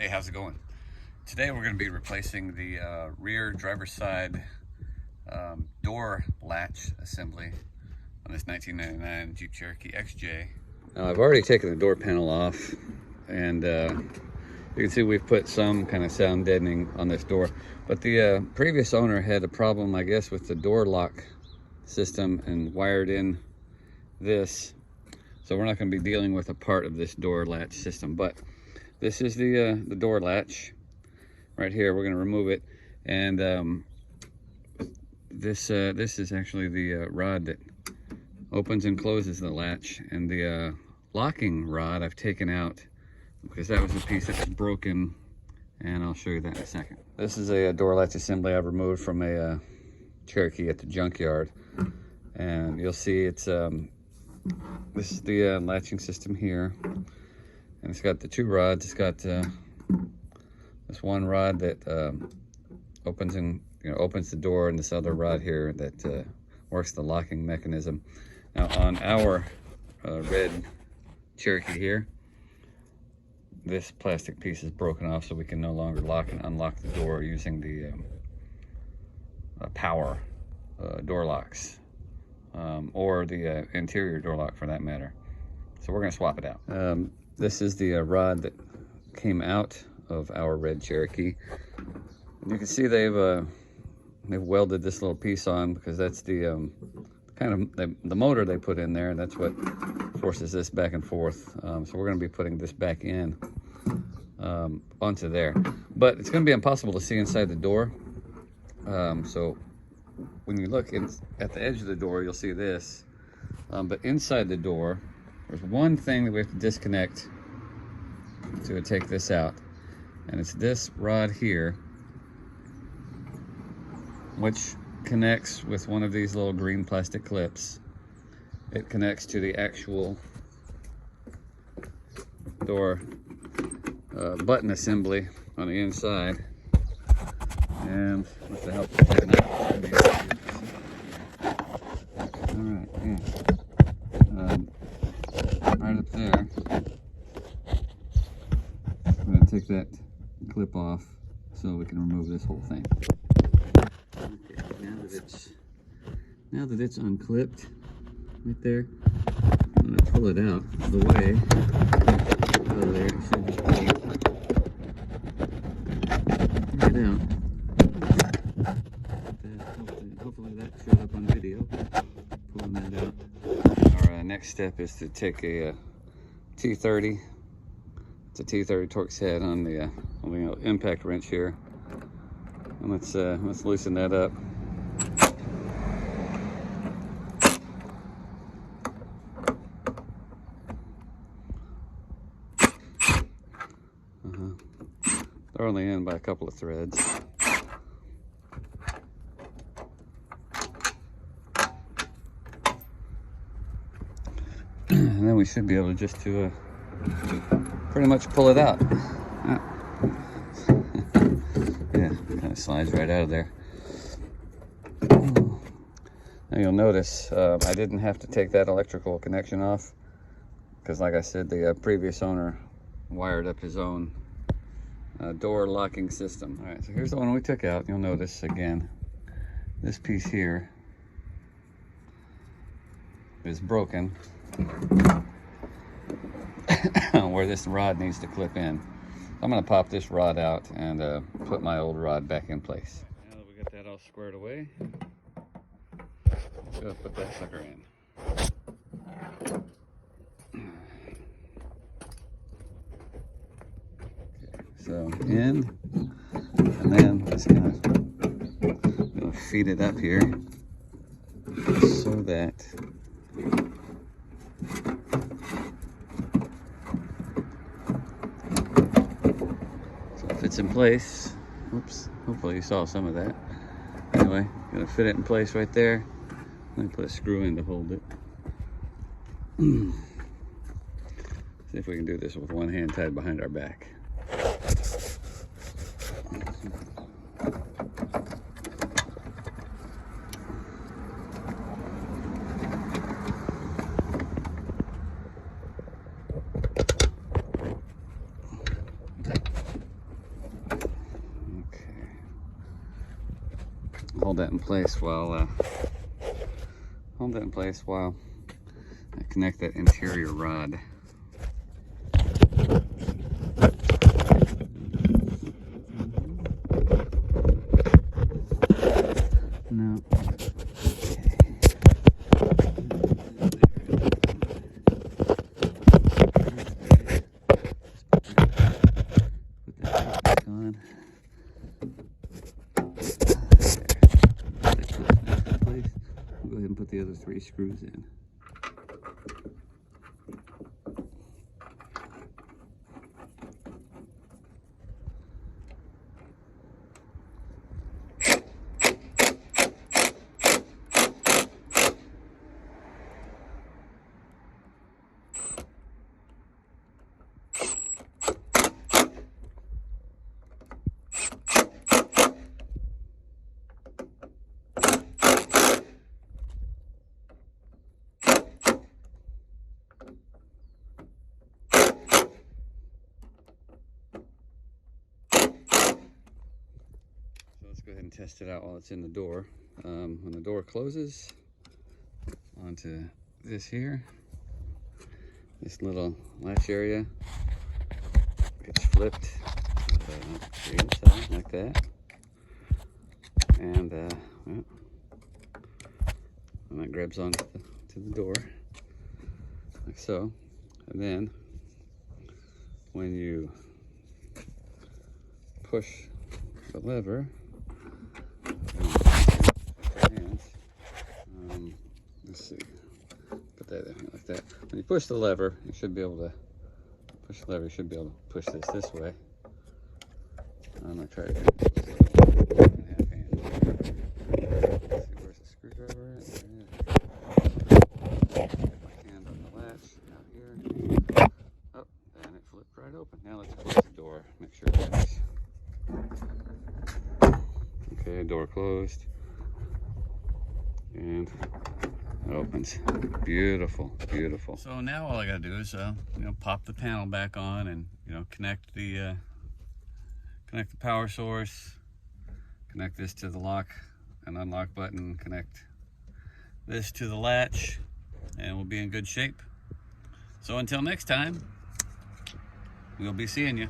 Hey, how's it going? Today we're going to be replacing the rear driver's side door latch assembly on this 1999 Jeep Cherokee XJ. Now I've already taken the door panel off, and you can see we've put some kind of sound deadening on this door, but the previous owner had a problem, I guess, with the door lock system and wired in this, so we're not going to be dealing with a part of this door latch system. But this is the door latch right here. We're going to remove it, and this is actually the rod that opens and closes the latch, and the locking rod I've taken out because that was the piece that was broken, and I'll show you that in a second. This is a door latch assembly I've removed from a Cherokee at the junkyard, and you'll see it's this is the latching system here, and it's got the two rods. It's got this one rod that opens and opens the door, and this other rod here that works the locking mechanism. Now on our red Cherokee here, this plastic piece is broken off, so we can no longer lock and unlock the door using the power door locks, or the interior door lock for that matter. So we're going to swap it out. This is the rod that came out of our red Cherokee. And you can see they've welded this little piece on, because that's the the motor they put in there, and that's what forces this back and forth. So we're going to be putting this back in onto there, but it's going to be impossible to see inside the door. So when you look at the edge of the door, you'll see this, but inside the door there's one thing that we have to disconnect to take this out, and it's this rod here, which connects with one of these little green plastic clips. It connects to the actual door button assembly on the inside, and with the help of taking out, alright, right up there, I'm going to take that clip off so we can remove this whole thing. Okay, now that it's unclipped right there, I'm going to pull it out the way. Out of there, it should just pull it out. Hopefully that showed up on video, pulling that out. Our next step is to take a T30. It's a T30 Torx head on the impact wrench here, and let's loosen that up. They're only in by a couple of threads. And then we should be able just to pretty much pull it out. Yeah, kind of slides right out of there. Now you'll notice I didn't have to take that electrical connection off, because like I said, the previous owner wired up his own door locking system. All right, so here's the one we took out. You'll notice again, this piece here is broken where this rod needs to clip in. I'm going to pop this rod out and put my old rod back in place. Now that we got that all squared away, let's go put that sucker in. So in, and then just kind of feed it up here so that if it's in place. Oops, hopefully you saw some of that. Anyway, gonna fit it in place right there. Let me put a screw in to hold it. See if we can do this with one hand tied behind our back. hold that in place while I connect that interior rod. No. Go ahead and put the other 3 screws in. Let's go ahead and test it out while it's in the door. When the door closes, onto this here, this little latch area gets flipped to the inside like that, and well, and that grabs onto the door like so. And then when you push the lever, let's see, put that in like that. When you push the lever, you should be able to push this way. I'm gonna try to do it with half hand. Let's see, where's the screwdriver at? There it is. Get my hand on the latch out here. Oh, and it flipped right open. Now let's close the door. Make sure it works. Okay, door closed. And it opens. Beautiful, beautiful. So now all I gotta do is pop the panel back on and connect the power source, connect this to the lock and unlock button, connect this to the latch, and we'll be in good shape. So until next time, we'll be seeing you.